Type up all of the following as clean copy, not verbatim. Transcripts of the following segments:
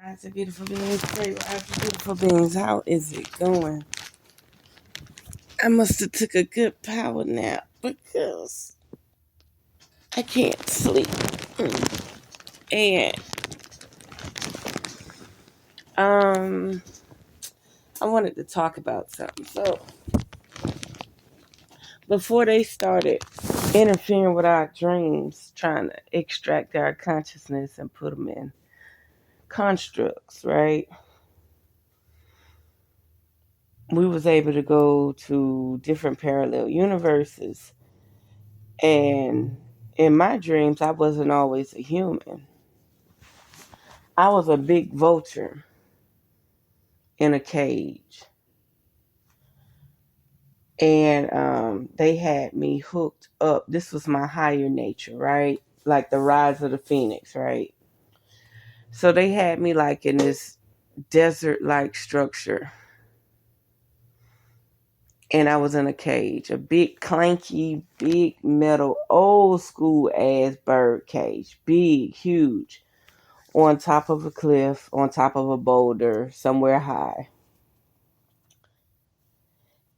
Rising beautiful beings, great rising beautiful beings. How is it going? I must have took a good power nap because I can't sleep. And I wanted to talk about something. So before they started interfering with our dreams, trying to extract our consciousness and put them in constructs, right? We was able to go to different parallel universes. And in my dreams, I wasn't always a human. I was a big vulture in a cage. And they had me hooked up. This was my higher nature, right? Like the rise of the phoenix, right? So they had me like in this desert-like structure. And I was in a cage, a big, clanky, big metal, old school ass bird cage. Big, huge. On top of a cliff, on top of a boulder, somewhere high.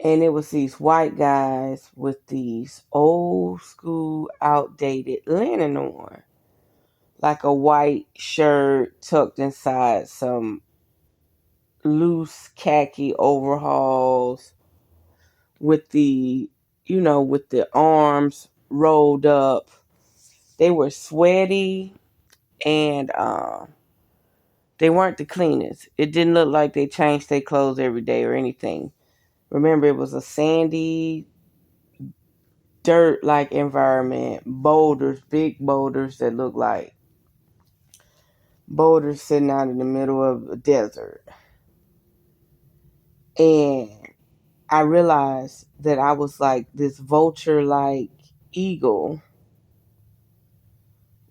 And it was these white guys with these old school, outdated linen on. Like a white shirt tucked inside some loose khaki overalls with with the arms rolled up. They were sweaty and they weren't the cleanest. It didn't look like they changed their clothes every day or anything. Remember, it was a sandy, dirt-like environment, boulders, big boulders that looked like boulders sitting out in the middle of a desert. And I realized that I was like this vulture-like eagle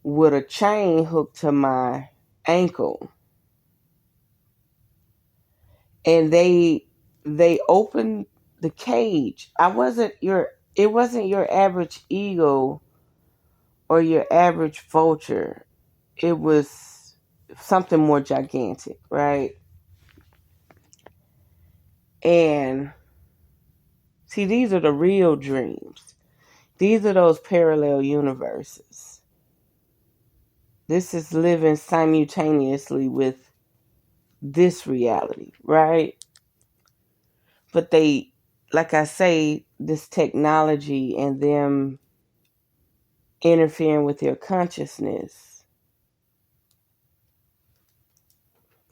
with a chain hooked to my ankle. And they opened the cage. It wasn't your average eagle or your average vulture. It was something more gigantic, right? And see, these are the real dreams. These are those parallel universes. This is living simultaneously with this reality, right? But they, like I say, this technology and them interfering with your consciousness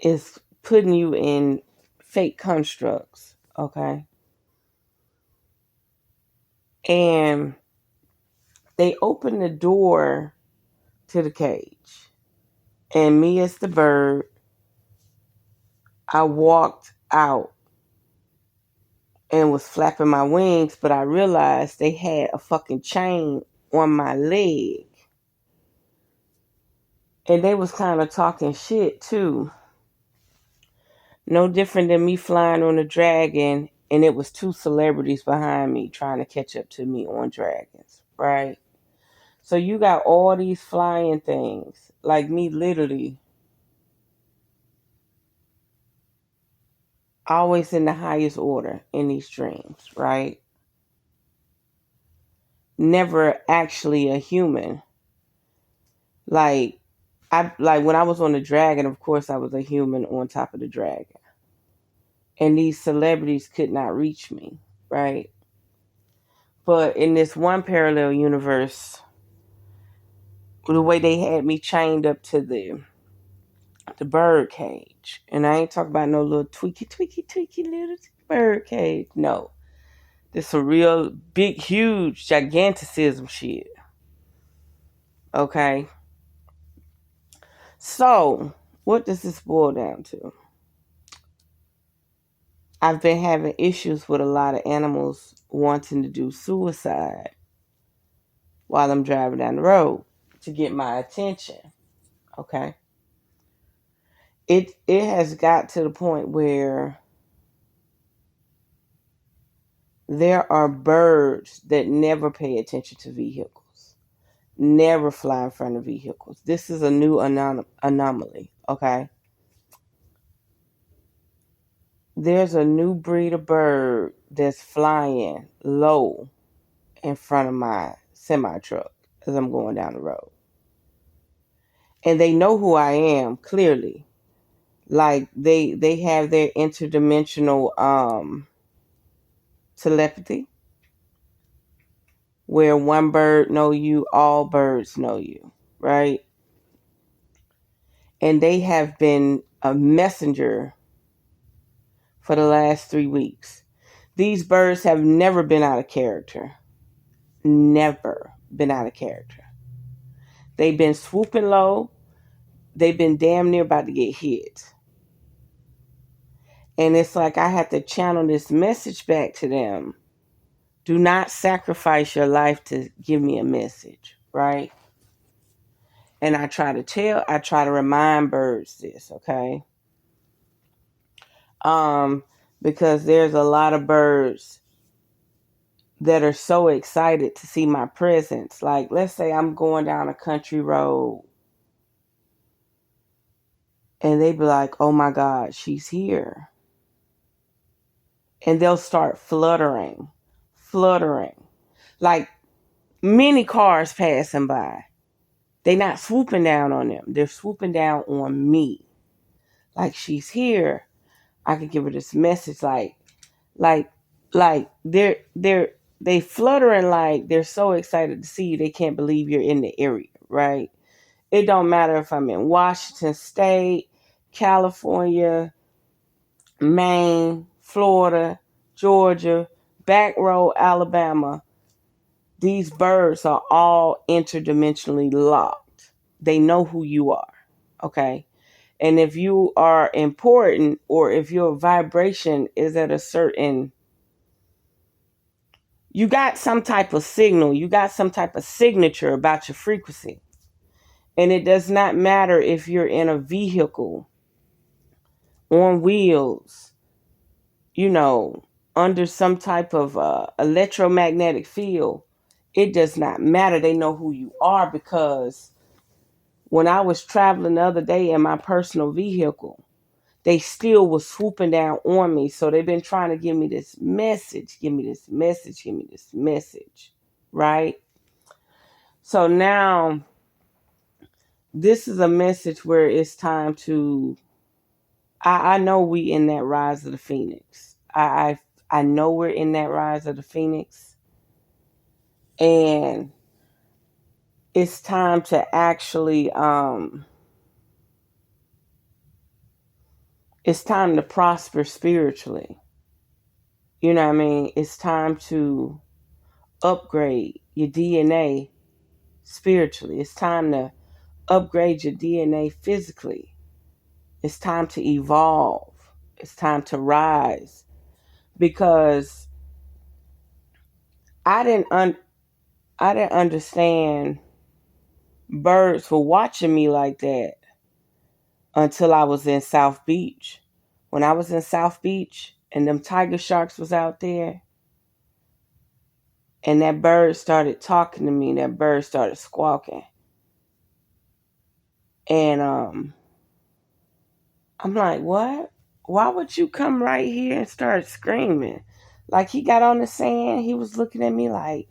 is putting you in fake constructs, okay? And they open the door to the cage. And me as the bird, I walked out and was flapping my wings, but I realized they had a fucking chain on my leg. And they was kind of talking shit too. No different than me flying on a dragon and it was two celebrities behind me trying to catch up to me on dragons, right? So you got all these flying things, like me literally always in the highest order in these dreams, right? Never actually a human. Like when I was on the dragon, of course I was a human on top of the dragon. And these celebrities could not reach me, right? But in this one parallel universe, the way they had me chained up to the bird cage. And I ain't talking about no little tweaky little bird cage. No. This a real big, huge, giganticism shit. Okay? So, what does this boil down to? I've been having issues with a lot of animals wanting to do suicide while I'm driving down the road to get my attention. Okay? It has got to the point where there are birds that never pay attention to vehicles, never fly in front of vehicles. This is a new anomaly, okay? there's a new breed of bird that's flying low in front of my semi truck as I'm going down the road. And they know who I am clearly. Like they have their interdimensional telepathy where one bird know you, all birds know you, right? And they have been a messenger for the last 3 weeks. These birds have never been out of character. Never been out of character. They've been swooping low. They've been damn near about to get hit. And it's like I have to channel this message back to them. Do not sacrifice your life to give me a message, right? And I try to remind birds this, okay? Because there's a lot of birds that are so excited to see my presence. Like, let's say I'm going down a country road and they be like, oh my God, she's here. And they'll start fluttering. Like many cars passing by. They're not swooping down on them. They're swooping down on me. Like, she's here. I could give her this message like they fluttering, like they're so excited to see you they can't believe you're in the area, right? It don't matter if I'm in Washington State, California, Maine, Florida, Georgia, back row, Alabama. These birds are all interdimensionally locked. They know who you are, okay? And if you are important or if your vibration is at a certain, you got some type of signal, you got some type of signature about your frequency. And it does not matter if you're in a vehicle, on wheels, under some type of electromagnetic field. It does not matter. They know who you are because when I was traveling the other day in my personal vehicle, they still was swooping down on me. So they've been trying to give me this message, right? So now this is a message where it's time to, I know we in that rise of the phoenix. I know we're in that rise of the phoenix. And it's time to actually, it's time to prosper spiritually. You know what I mean? It's time to upgrade your DNA spiritually. It's time to upgrade your DNA physically. It's time to evolve. It's time to rise. Because I didn't understand birds for watching me like that until I was in South Beach. When I was in South Beach and them tiger sharks was out there and that bird started talking to me, that bird started squawking. And I'm like, what? Why would you come right here and start screaming? Like, he got on the sand, he was looking at me like,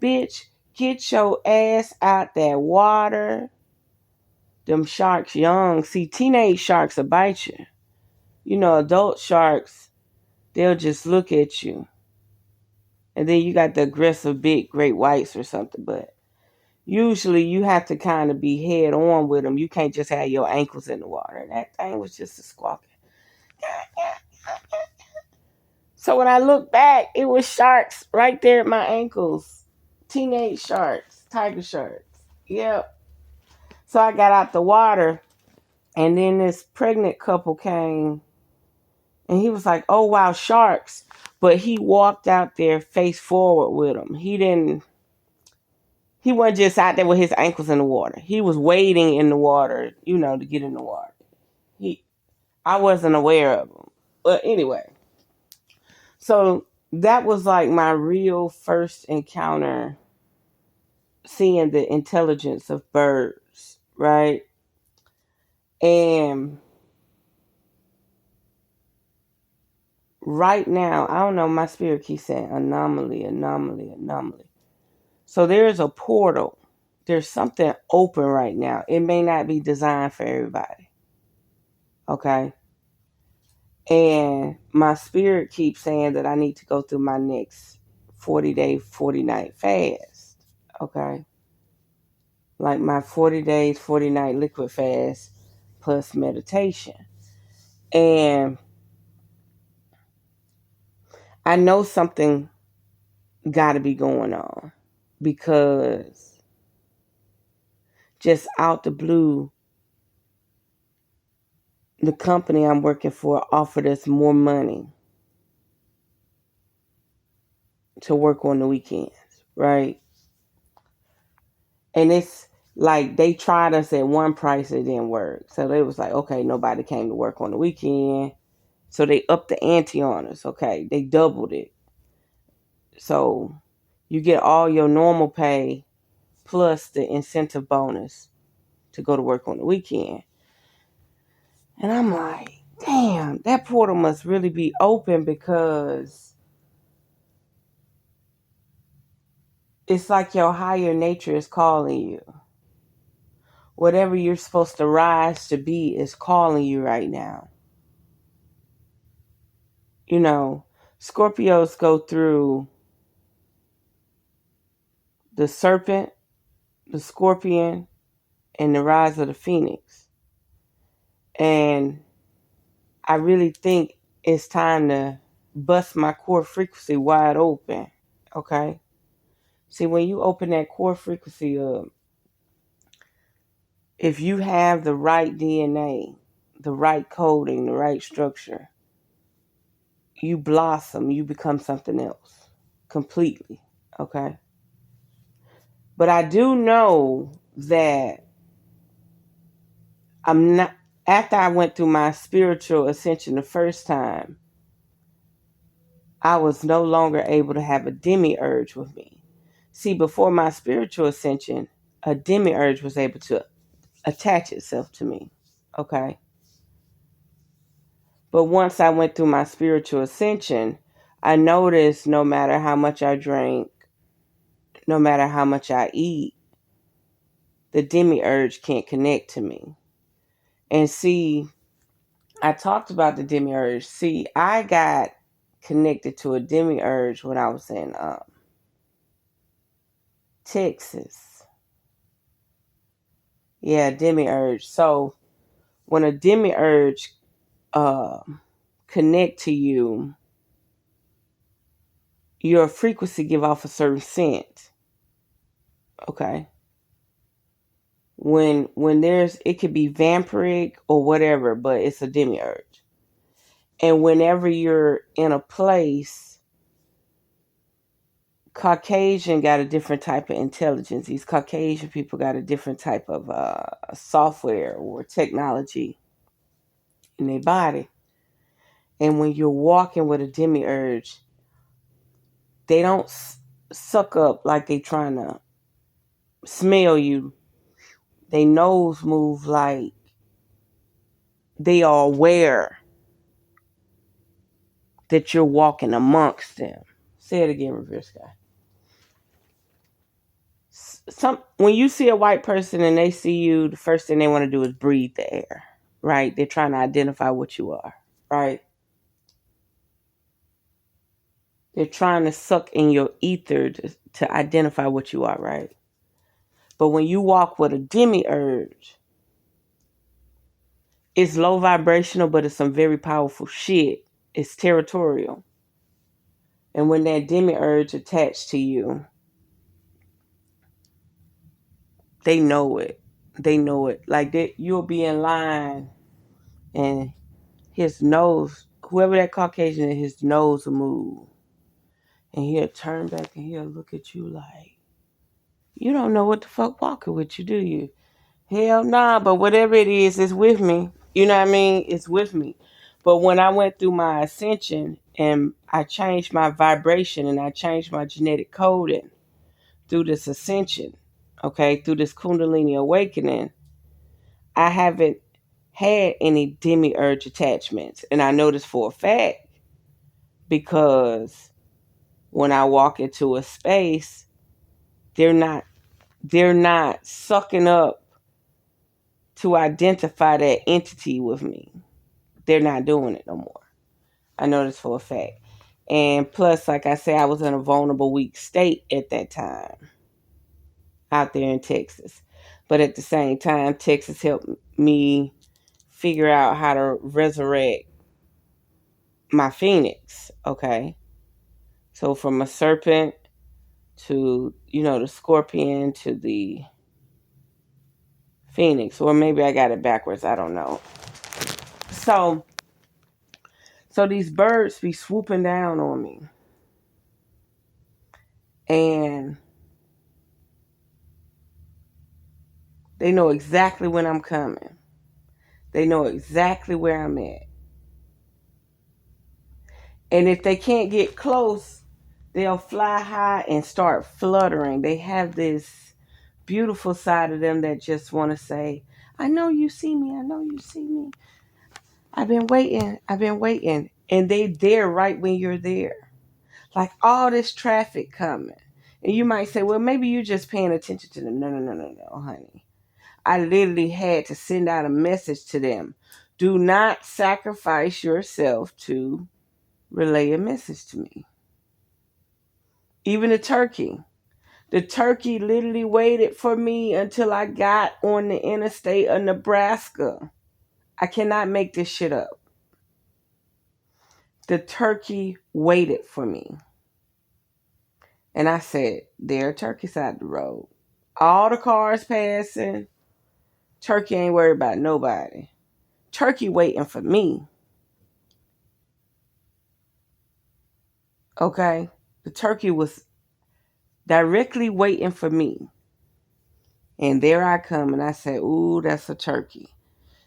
bitch, get your ass out that water. Them sharks young. See, teenage sharks will bite you. Adult sharks, they'll just look at you. And then you got the aggressive big great whites or something. But usually you have to kind of be head on with them. You can't just have your ankles in the water. That thing was just a squawking. So when I look back, it was sharks right there at my ankles. Teenage sharks, tiger sharks. Yep. So I got out the water, and then this pregnant couple came, and he was like, oh, wow, sharks. But he walked out there face forward with them. He wasn't just out there with his ankles in the water. He was wading in the water, to get in the water. I wasn't aware of him. But anyway, so that was like my real first encounter seeing the intelligence of birds, right? And right now, I don't know, my spirit keeps saying anomaly, anomaly, anomaly. So there's a portal. There's something open right now. It may not be designed for everybody. Okay. And my spirit keeps saying that I need to go through my next 40-day, 40-night fast. Okay. Like my 40 days, 40-night liquid fast plus meditation. And I know something got to be going on because just out the blue, the company I'm working for offered us more money to work on the weekends, right? And it's like they tried us at one price, it didn't work. So they was like, okay, nobody came to work on the weekend. So they upped the ante on us, okay? They doubled it. So you get all your normal pay plus the incentive bonus to go to work on the weekend. And I'm like, damn, that portal must really be open because it's like your higher nature is calling you. Whatever you're supposed to rise to be is calling you right now. You know, Scorpios go through the serpent, the scorpion, and the rise of the phoenix. And I really think it's time to bust my core frequency wide open. Okay? See, when you open that core frequency up, if you have the right DNA, the right coding, the right structure, you blossom, you become something else completely. Okay? But I do know that I'm not, after I went through my spiritual ascension the first time, I was no longer able to have a demiurge with me. See, before my spiritual ascension, a demiurge was able to attach itself to me. Okay? But once I went through my spiritual ascension, I noticed no matter how much I drank, no matter how much I eat, the demiurge can't connect to me. And see, I talked about the demiurge. See, I got connected to a demiurge when I was in Texas. Yeah, demiurge. So when a demiurge connect to you, your frequency give off a certain scent. Okay. When there's, it could be vampiric or whatever, but it's a demiurge. And whenever you're in a place, Caucasian got a different type of intelligence. These Caucasian people got a different type of software or technology in their body. And when you're walking with a demiurge, they don't suck up like they trying to smell you. They nose move like they are aware that you're walking amongst them. Say it again, revereskye. When you see a white person and they see you, the first thing they want to do is breathe the air, right? They're trying to identify what you are, right? They're trying to suck in your ether to identify what you are, right? But when you walk with a demiurge, it's low vibrational, but it's some very powerful shit. It's territorial. And when that demiurge attached to you, they know it. They know it. Like that, you'll be in line and his nose, whoever that Caucasian is, his nose will move. And he'll turn back and he'll look at you like, you don't know what the fuck walking with you, do you? Hell nah, but whatever it is, it's with me. You know what I mean? It's with me. But when I went through my ascension and I changed my vibration and I changed my genetic coding through this ascension, okay, through this Kundalini awakening, I haven't had any demiurge attachments. And I know this for a fact because when I walk into a space, they're not sucking up to identify that entity with me. They're not doing it no more. I know this for a fact. And plus, like I said, I was in a vulnerable, weak state at that time out there in Texas. But at the same time, Texas helped me figure out how to resurrect my phoenix. Okay. So from a serpent to, the scorpion to the phoenix. Or maybe I got it backwards. I don't know. So these birds be swooping down on me. And they know exactly when I'm coming. They know exactly where I'm at. And if they can't get close, they'll fly high and start fluttering. They have this beautiful side of them that just want to say, I know you see me. I know you see me. I've been waiting. I've been waiting. And they there right when you're there. Like all this traffic coming. And you might say, well, maybe you're just paying attention to them. No, honey. I literally had to send out a message to them. Do not sacrifice yourself to relay a message to me. Even the turkey. The turkey literally waited for me until I got on the interstate of Nebraska. I cannot make this shit up. The turkey waited for me. And I said, there are turkeys out the road. All the cars passing. Turkey ain't worried about nobody. Turkey waiting for me. Okay? The turkey was directly waiting for me. And there I come and I say, ooh, that's a turkey.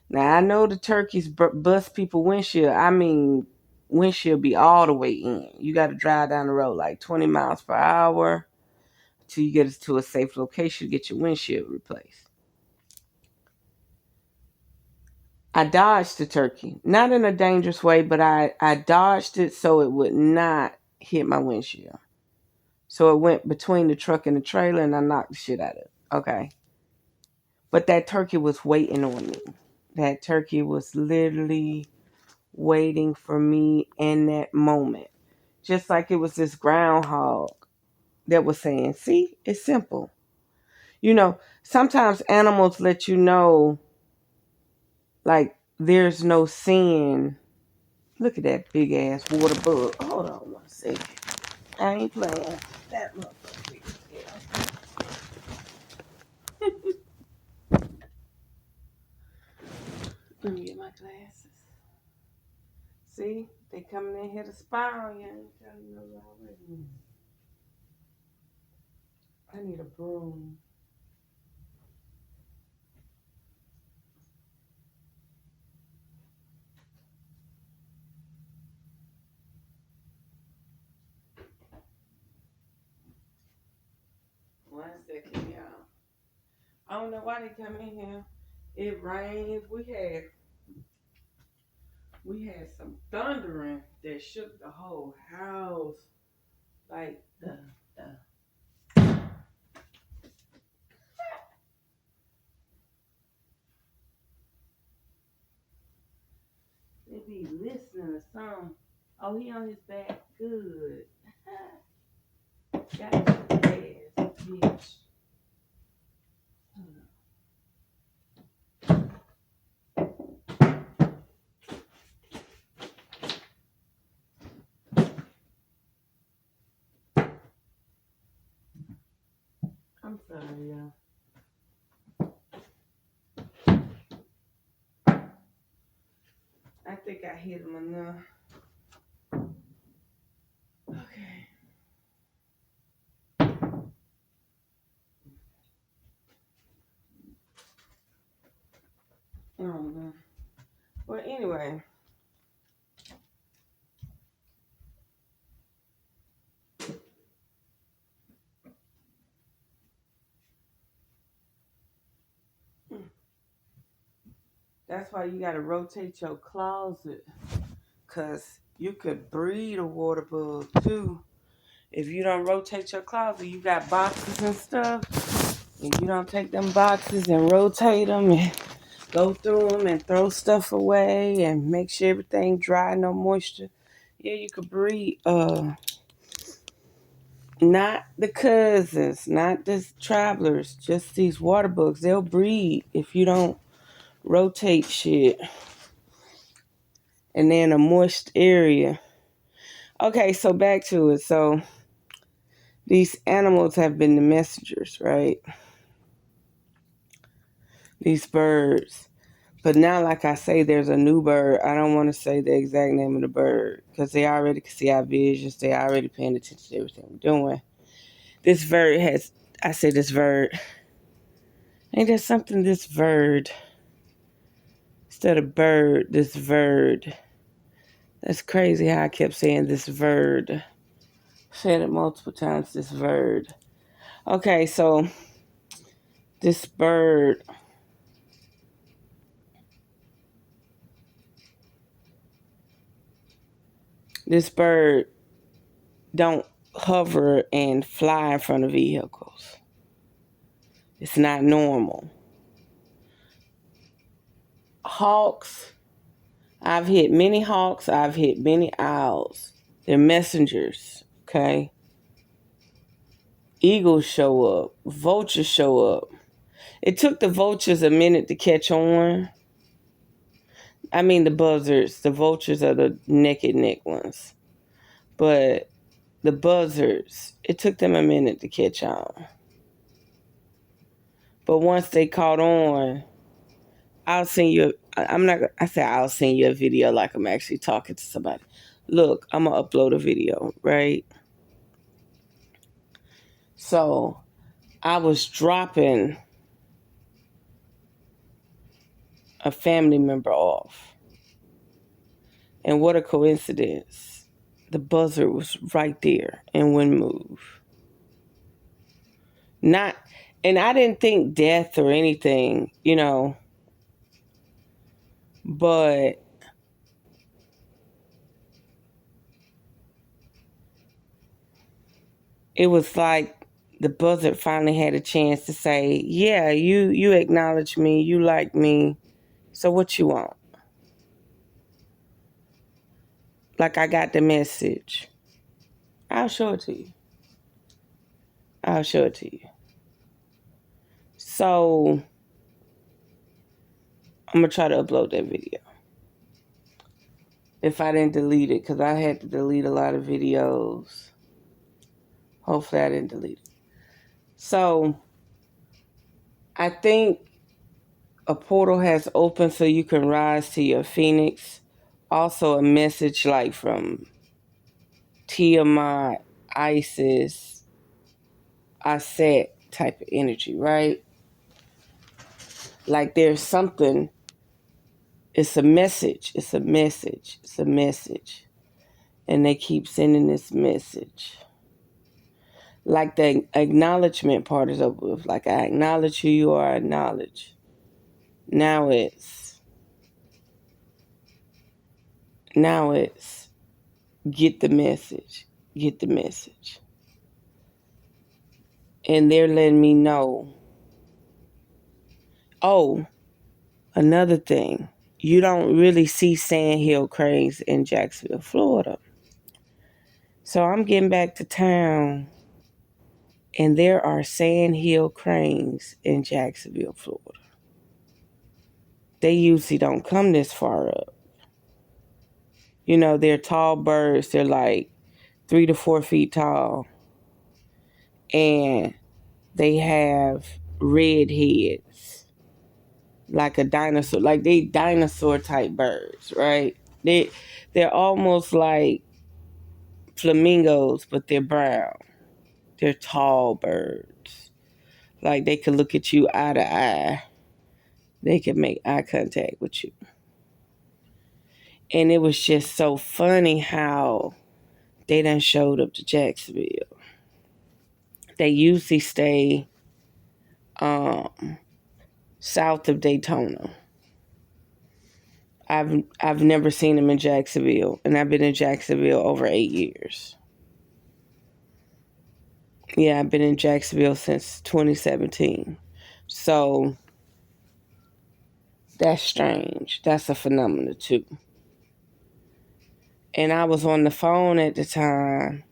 Now, I know the turkeys bust people windshield. I mean, windshield be all the way in. You got to drive down the road like 20 miles per hour until you get to a safe location to get your windshield replaced. I dodged the turkey. Not in a dangerous way, but I dodged it so it would not hit my windshield. So it went between the truck and the trailer and I knocked the shit out of it. Okay. But that turkey was waiting on me. That turkey was literally waiting for me in that moment. Just like it was this groundhog that was saying, see, it's simple. Sometimes animals let you know, like, there's no sin. Look at that big ass water bug. Hold on 1 second. I ain't playing. That motherfucker. Let me get my glasses. See, they coming in here to spy on you. I ain't telling you no already. I need a broom. One second, y'all. I don't know why they come in here. It rains. We had some thundering that shook the whole house. Like they be listening to something. Oh, he on his back. Good. Got his ass, bitch. I'm sorry, y'all. I think I hit him enough. Okay. I don't know. Well, anyway. That's why you gotta rotate your closet. Cause you could breed a water bug too. If you don't rotate your closet, you got boxes and stuff. If you don't take them boxes and rotate them and go through them and throw stuff away and make sure everything dry, no moisture. Yeah, you could breed not the cousins, not the travelers, just these water bugs. They'll breed if you don't rotate shit. And then a moist area. Okay, so back to it. So these animals have been the messengers, right? These birds. But now, like I say, there's a new bird. I don't want to say the exact name of the bird because they already can see our visions. They already paying attention to everything we're doing. This bird has, I say this bird. Ain't there something this bird? Instead of bird, this bird. That's crazy how I kept saying this bird. Said it multiple times, this bird. Okay, so this bird. This bird don't hover and fly in front of vehicles. It's not normal. Hawks, I've hit many hawks, I've hit many owls. They're messengers, okay? Eagles show up, vultures show up. It took the vultures a minute to catch on. I mean the buzzards, the vultures are the naked neck ones. But the buzzards, it took them a minute to catch on. But once they caught on, I'll send you. I say I'll send you a video like I'm actually talking to somebody. Look, I'm gonna upload a video, right? So I was dropping a family member off, and what a coincidence! The buzzard was right there and wouldn't move. Not, and I didn't think death or anything, but it was like the buzzard finally had a chance to say, yeah, you acknowledge me, you like me, so what you want? Like I got the message. I'll show it to you. I'll show it to you. So I'm going to try to upload that video. If I didn't delete it, because I had to delete a lot of videos. Hopefully I didn't delete it. So I think a portal has opened so you can rise to your phoenix. Also a message like from Tiamat, Isis, Aset type of energy, right? Like there's something, it's a message, it's a message, it's a message. And they keep sending this message. Like the acknowledgement part is over with. Like I acknowledge who you are, acknowledge. Now it's get the message, get the message. And they're letting me know. Oh, another thing. You don't really see sandhill cranes in Jacksonville, Florida. So I'm getting back to town, and there are sandhill cranes in Jacksonville, Florida. They usually don't come this far up. They're tall birds. They're like 3 to 4 feet tall. And they have red heads. Like a dinosaur. Like they dinosaur type birds, right? They're almost like flamingos, but they're brown. They're tall birds. Like they can look at you eye to eye. They can make eye contact with you. And it was just so funny how they done showed up to Jacksonville. They usually stay south of Daytona. I've never seen him in Jacksonville, and I've been in Jacksonville over 8 years. Yeah, I've been in Jacksonville since 2017. So that's strange. That's a phenomenon too. And I was on the phone at the time,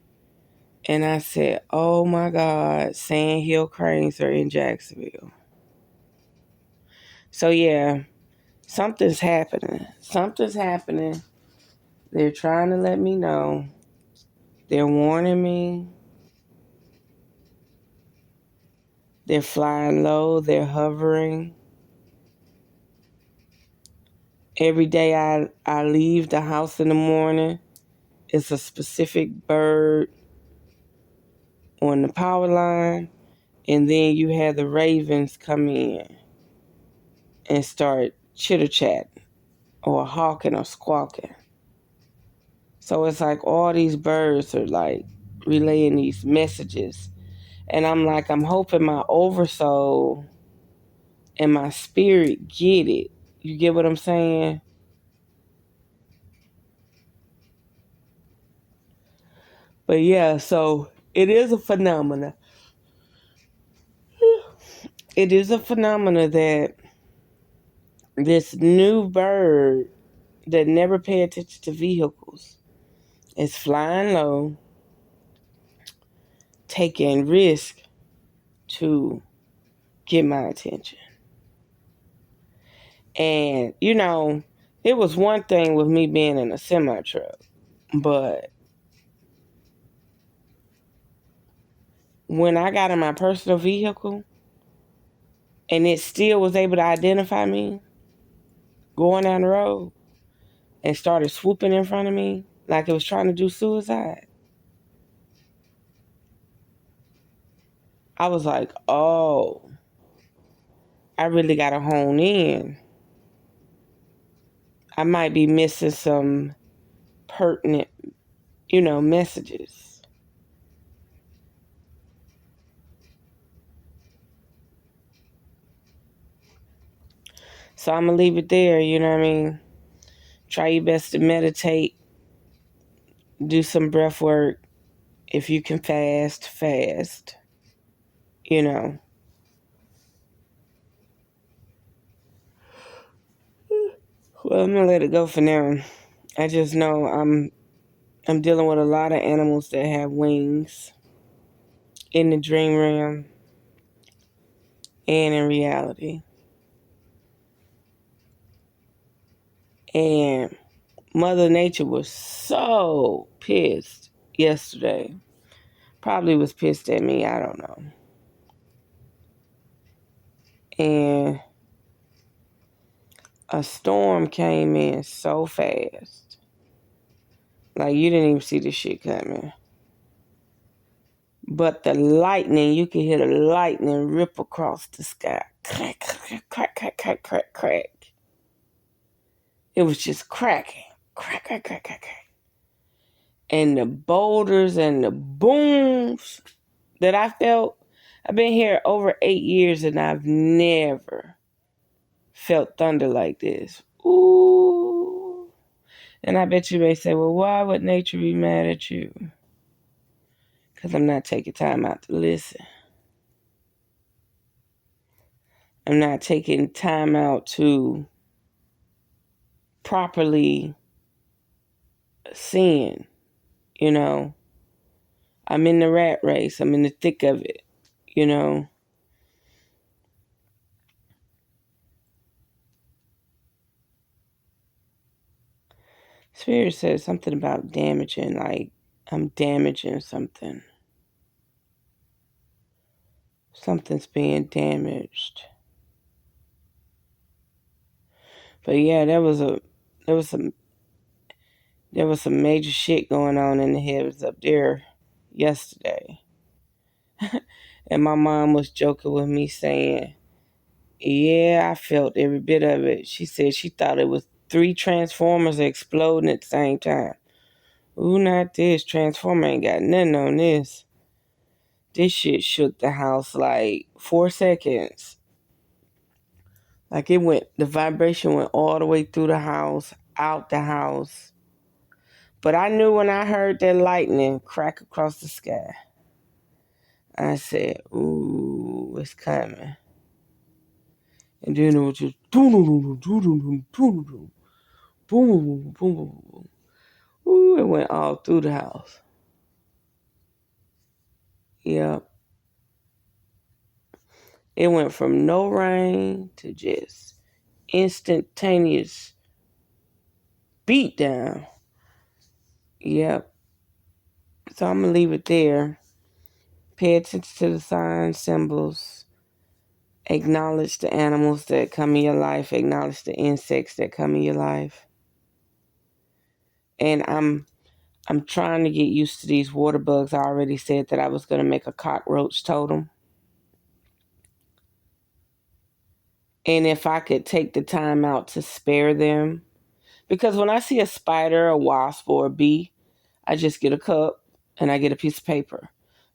and I said, "Oh my God, Sandhill Cranes are in Jacksonville." So yeah, something's happening. Something's happening. They're trying to let me know. They're warning me. They're flying low. They're hovering. Every day I leave the house in the morning, it's a specific bird on the power line. And then you have the ravens come in and start chitter-chatting or hawking or squawking. So it's like all these birds are like relaying these messages. And I'm like, I'm hoping my oversoul and my spirit get it. You get what I'm saying? But yeah, so it is a phenomena. It is a phenomena that this new bird that never pay attention to vehicles is flying low, taking risk to get my attention. And, it was one thing with me being in a semi truck, but when I got in my personal vehicle and it still was able to identify me going down the road and started swooping in front of me like it was trying to do suicide, I was like, oh, I really got to hone in. I might be missing some pertinent, messages. So I'm going to leave it there, you know what I mean? Try your best to meditate, do some breath work. If you can fast, you know. Well, I'm going to let it go for now. I just know I'm dealing with a lot of animals that have wings in the dream realm and in reality. And Mother Nature was so pissed yesterday. Probably was pissed at me, I don't know. And a storm came in so fast. Like, you didn't even see the shit coming. But the lightning, you could hear the lightning rip across the sky. Crack, crack, crack, crack, crack, crack, crack. It was just cracking. Crack, crack, crack, crack, crack. And the boulders and the booms that I felt. I've been here over 8 years and I've never felt thunder like this. Ooh. And I bet you may say, well, why would nature be mad at you? Because I'm not taking time out to listen. I'm not taking time out to properly sin, I'm in the rat race. I'm in the thick of it, Spirit said something about damaging, like I'm damaging something. Something's being damaged. But yeah, there was some major shit going on in the heavens up there yesterday. And my mom was joking with me saying, yeah, I felt every bit of it. She said she thought it was 3 transformers exploding at the same time. Ooh, not this. Transformer ain't got nothing on this. This shit shook the house like 4 seconds. Like the vibration went all the way through the house, out the house. But I knew when I heard that lightning crack across the sky, I said, ooh, it's coming. And then it was just boom, boom, boom, boom, boom, boom, boom, boom, boom. Ooh, it went all through the house. Yep. It went from no rain to just instantaneous beat down. Yep. So I'm going to leave it there. Pay attention to the signs, symbols. Acknowledge the animals that come in your life. Acknowledge the insects that come in your life. And I'm trying to get used to these water bugs. I already said that I was going to make a cockroach totem. And if I could take the time out to spare them. Because when I see a spider, a wasp, or a bee, I just get a cup and I get a piece of paper.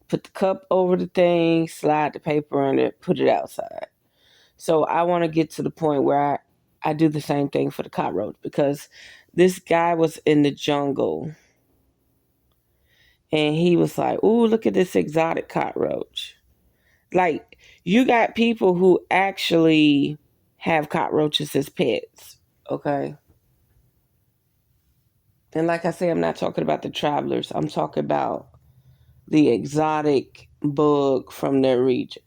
Put the cup over the thing, slide the paper on it, put it outside. So I want to get to the point where I do the same thing for the cockroach, because this guy was in the jungle and he was like, ooh, look at this exotic cockroach. Like, you got people who actually have cockroaches as pets, okay? And like I say, I'm not talking about the travelers. I'm talking about the exotic bug from their region.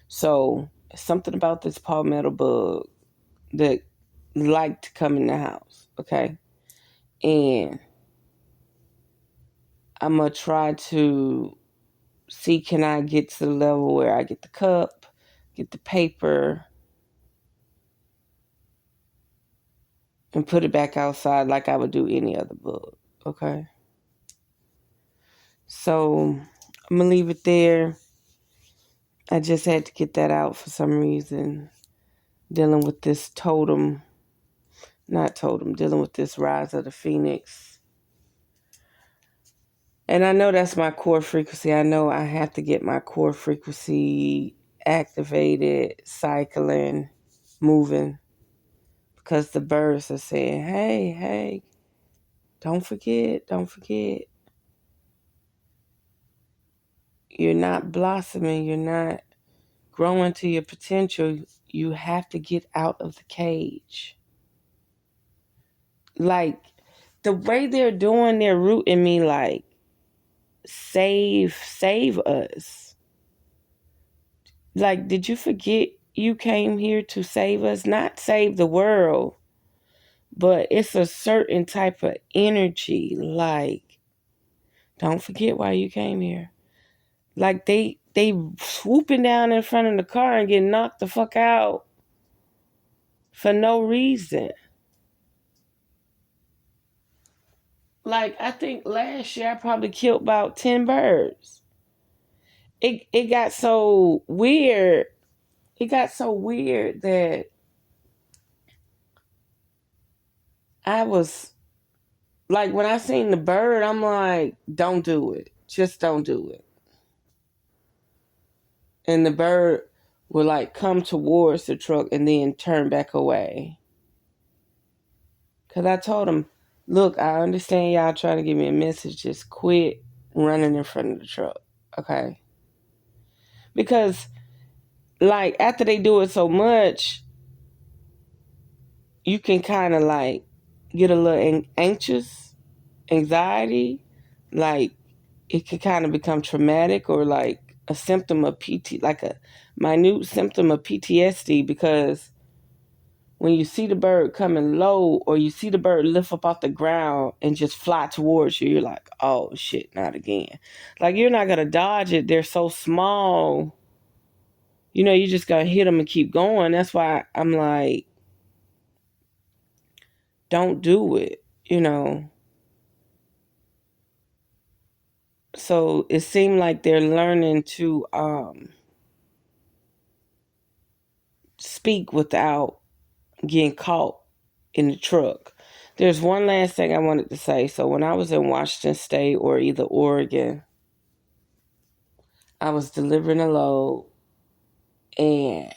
So something about this palmetto bug that like to come in the house, okay? And I'm going to try to see, can I get to the level where I get the cup, get the paper, and put it back outside like I would do any other bug, okay? So I'm going to leave it there. I just had to get that out for some reason. Dealing with this dealing with this rise of the phoenix. And I know that's my core frequency. I know I have to get my core frequency activated, cycling, moving. Because the birds are saying, hey, don't forget. You're not blossoming. You're not growing to your potential. You have to get out of the cage. Like, the way they're doing, they're rooting me like, save us. Like, did you forget you came here to save us? Not save the world, but it's a certain type of energy. Like, don't forget why you came here. Like, they swooping down in front of the car and getting knocked the fuck out for no reason. Like, I think last year I probably killed about 10 birds. It got so weird. It got so weird that I was like, when I seen the bird, I'm like, don't do it. Just don't do it. And the bird would like come towards the truck and then turn back away. Because I told him, look, I understand y'all trying to give me a message. Just quit running in front of the truck. Okay? Because, like, after they do it so much, you can kind of like get a little anxious, anxiety. Like, it can kind of become traumatic, or like a symptom of like a minute symptom of PTSD, because when you see the bird coming low, or you see the bird lift up off the ground and just fly towards you, you're like, oh shit, not again. Like, you're not going to dodge it. They're so small. You know, you just got to hit them and keep going. That's why I'm like, don't do it, you know. So it seemed like they're learning to speak without getting caught in the truck. There's one last thing I wanted to say. So when I was in Washington State, or either Oregon, I was delivering a load, and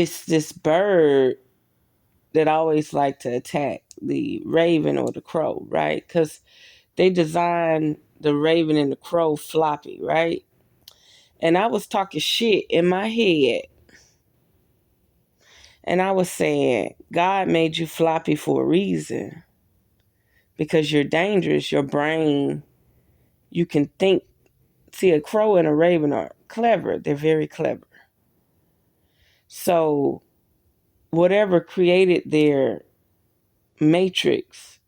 it's this bird that always like to attack the raven or the crow, right? Because they designed the raven and the crow floppy, right? And I was talking shit in my head. And I was saying, God made you floppy for a reason. Because you're dangerous. Your brain, you can think. See, a crow and a raven are clever. They're very clever. So, whatever created their matrix,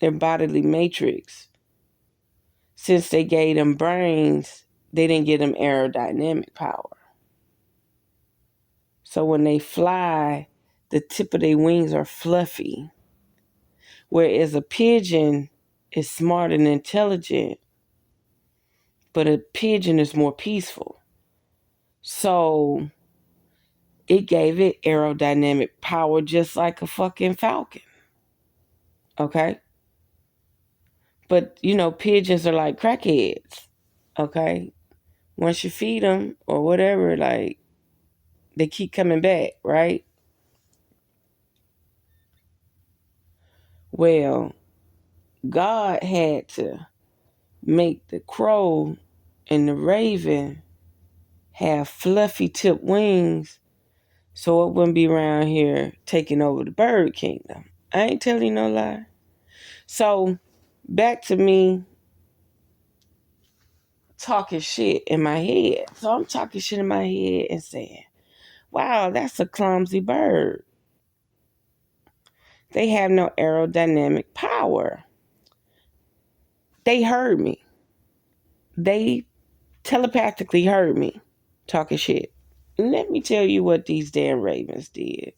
their bodily matrix, since they gave them brains, they didn't give them aerodynamic power. So when they fly, the tip of their wings are fluffy. Whereas a pigeon is smart and intelligent, but a pigeon is more peaceful. So it gave it aerodynamic power just like a fucking falcon. Okay? But, pigeons are like crackheads. Okay? Once you feed them or whatever, like, they keep coming back, right? Well, God had to make the crow and the raven have fluffy tipped wings so it wouldn't be around here taking over the bird kingdom. I ain't telling you no lie. So, back to me talking shit in my head. So I'm talking shit in my head and saying, wow, that's a clumsy bird. They have no aerodynamic power. They heard me. They telepathically heard me talking shit. Let me tell you what these damn ravens did.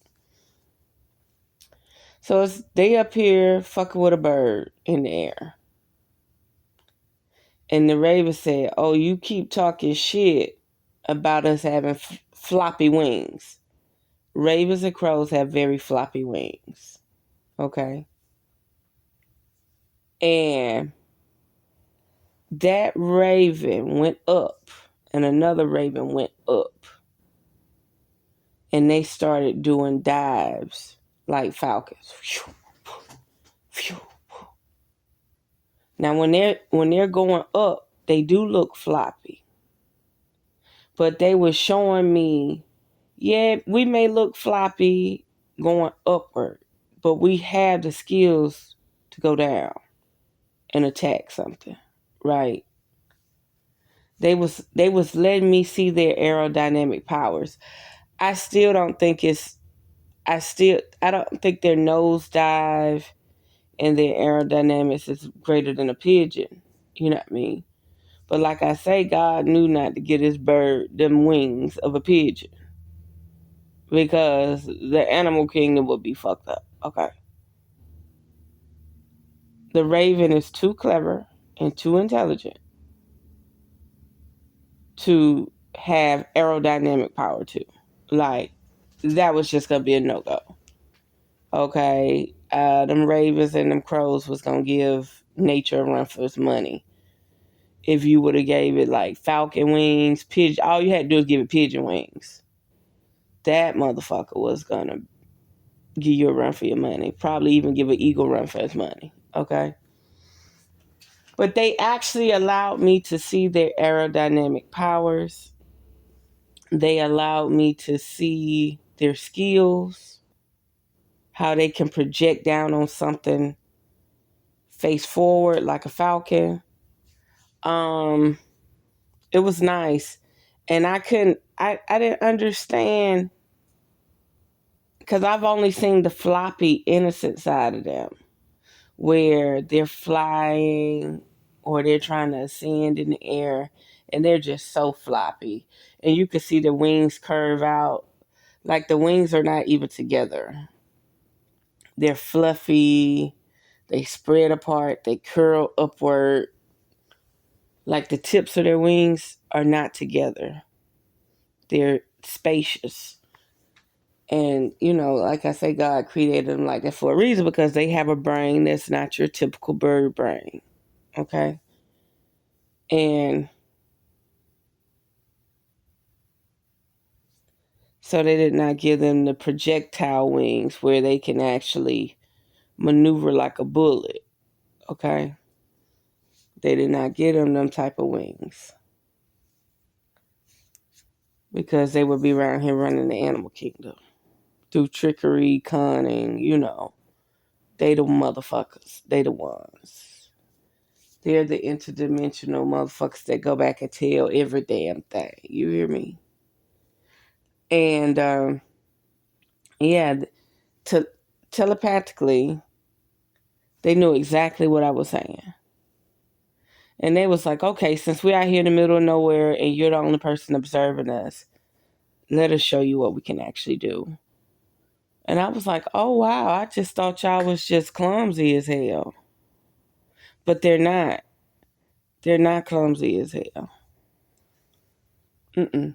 So they up here fucking with a bird in the air. And the raven said, oh, you keep talking shit about us having floppy wings. Ravens and crows have very floppy wings. Okay? And that raven went up and another raven went up. And they started doing dives like falcons. Now when they're going up, they do look floppy. But they were showing me, yeah, we may look floppy going upward, but we have the skills to go down and attack something, right? They was letting me see their aerodynamic powers. I don't think their nosedive and their aerodynamics is greater than a pigeon. You know what I mean? But like I say, God knew not to get his bird them wings of a pigeon. Because the animal kingdom would be fucked up. Okay. The raven is too clever and too intelligent to have aerodynamic power too. Like, that was just gonna be a no-go. Okay. Them ravens and them crows was gonna give nature a run for its money. If you would have gave it like falcon wings, pigeon, all you had to do is give it pigeon wings. That motherfucker was gonna give you a run for your money. Probably even give an eagle run for its money. Okay. But they actually allowed me to see their aerodynamic powers. They allowed me to see their skills, how they can project down on something face forward like a falcon. It was nice. And I didn't understand because I've only seen the floppy, innocent side of them where they're flying or they're trying to ascend in the air and they're just so floppy. And you can see the wings curve out. Like the wings are not even together. They're fluffy. They spread apart. They curl upward. Like the tips of their wings are not together. They're spacious. And, like I say, God created them like that for a reason because they have a brain that's not your typical bird brain. Okay? And So they did not give them the projectile wings where they can actually maneuver like a bullet. Okay? They did not give them type of wings. Because they would be around here running the animal kingdom. Through trickery, cunning, They the motherfuckers. They the ones. They're the interdimensional motherfuckers that go back and tell every damn thing. You hear me? And, yeah, telepathically, they knew exactly what I was saying. And they was like, okay, since we're out here in the middle of nowhere and you're the only person observing us, let us show you what we can actually do. And I was like, oh, wow, I just thought y'all was just clumsy as hell. But they're not. They're not clumsy as hell. Mm-mm.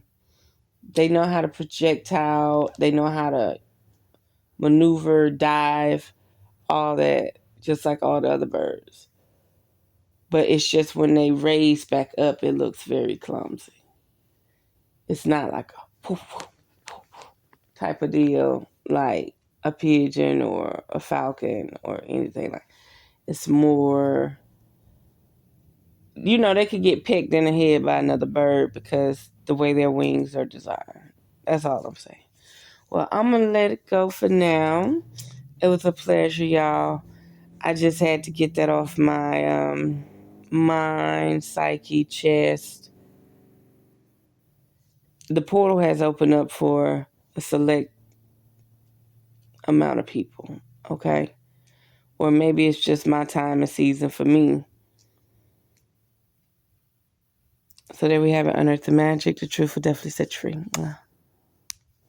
They know how to projectile. They know how to maneuver, dive, all that, just like all the other birds. But it's just when they raise back up, it looks very clumsy. It's not like a poof, poof, poof type of deal like a pigeon or a falcon or anything like that. It's more, they could get picked in the head by another bird because the way their wings are designed. That's all I'm saying. Well, I'm going to let it go for now. It was a pleasure, y'all. I just had to get that off my mind, psyche, chest. The portal has opened up for a select amount of people, okay? Or maybe it's just my time and season for me. So there we have it. Unearth the magic. The truth will definitely set you free.